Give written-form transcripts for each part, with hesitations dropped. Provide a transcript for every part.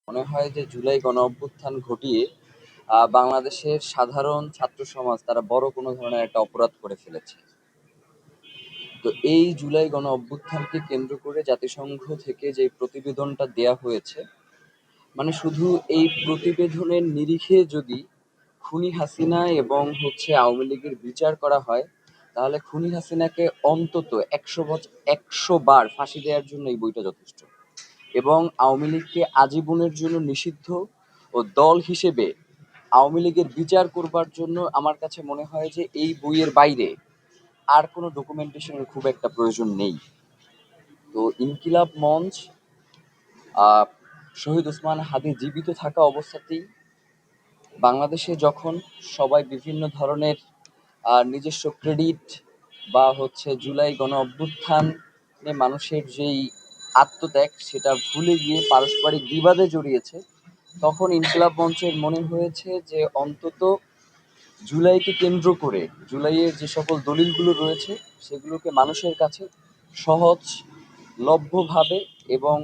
মনে হয় যে জুলাই গণ অভ্যুত্থান ঘটিয়ে বাংলাদেশের সাধারণ ছাত্র সমাজ তারা বড় কোনো ধরনের একটা অপরাধ করে ফেলেছে। তো এই জুলাই গণ অভ্যুত্থানকে কেন্দ্র করে জাতিসংঘ থেকে যে প্রতিবেদনটা দেয়া হয়েছে, মানে শুধু এই প্রতিবেদনের নিরিখে যদি খুনি হাসিনা এবং আওয়ামী লীগের বিচার করা হয়, তাহলে খুনি হাসিনাকে অন্তত 100 বার ফাঁসি দেওয়ার জন্য এই বইটা যথেষ্ট। এবং আওয়ামী লীগকে আজীবনের জন্য নিষিদ্ধ ও দল হিসেবে আওয়ামী লীগের বিচার করবার জন্য আমার কাছে মনে হয় যে এই বইয়ের বাইরে আর কোনো ডকুমেন্টেশনের খুব একটা প্রয়োজন নেই। তো ইনকিলাব মঞ্চ শহীদ ওসমান হাদি জীবিত থাকা অবস্থাতেই বাংলাদেশে যখন সবাই বিভিন্ন ধরনের নিজস্ব ক্রেডিট বা জুলাই গণ অভ্যুত্থানে মানুষের যেই আত্মত্যাগ সেটা ভুলে গিয়ে পারস্পরিক বিবাদে জড়িয়েছে, তখন ইনকিলাব মঞ্চের মনে হয়েছে যে অন্তত জুলাইকে কেন্দ্র করে জুলাইয়ের যে সকল দলিলগুলো রয়েছে সেগুলোকে মানুষের কাছে সহজলভ্যভাবে এবং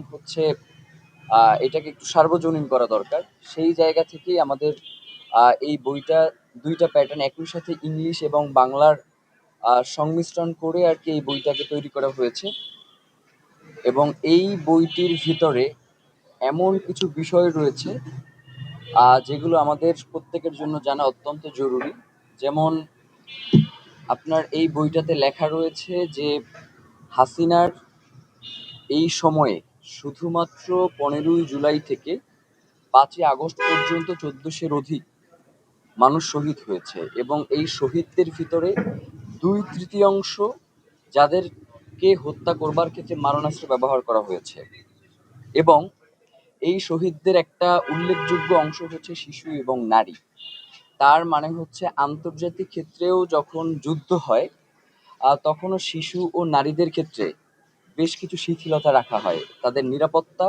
এটাকে একটু সার্বজনীন করা দরকার। সেই জায়গা থেকেই আমাদের এই বইটা দুইটা প্যাটার্ন একই সাথে ইংলিশ এবং বাংলার সংমিশ্রণ করে আর কি এই বইটাকে তৈরি করা হয়েছে। এবং এই বইটির ভিতরে এমন কিছু বিষয় রয়েছে যেগুলো আমাদের প্রত্যেকের জন্য জানা অত্যন্ত জরুরি। যেমন আপনার এই বইটাতে লেখা রয়েছে যে হাসিনার এই সময়ে শুধুমাত্র 15ই জুলাই থেকে 5ই আগস্ট পর্যন্ত 1400-এর অধিক মানুষ শহীদ হয়েছে, এবং এই শহীদদের ভিতরে 2/3 যাদেরকে হত্যা করবার ক্ষেত্রে মারণাস্ত্র ব্যবহার করা হয়েছে। এবং এই শহীদদের একটা উল্লেখযোগ্য অংশ হচ্ছে শিশু এবং নারী। তার মানে আন্তর্জাতিক ক্ষেত্রেও যখন যুদ্ধ হয় তখনও শিশু ও নারীদের ক্ষেত্রে বেশ কিছু শিথিলতা রাখা হয় তাদের নিরাপত্তা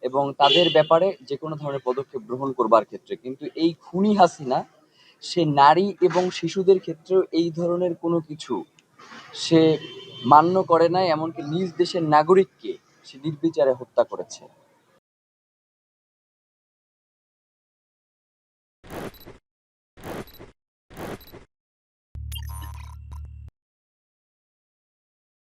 এবং তাদের ব্যাপারে যে কোনো ধরনের পদক্ষেপ গ্রহণ করবার ক্ষেত্রে। কিন্তু এই খুনি হাসিনা সে নারী এবং শিশুদের ক্ষেত্রেও এই ধরনের কোনো কিছু সে মান্য করে নাই, এমনকি নিজ দেশের নাগরিককে সে নির্বিচারে হত্যা করেছে।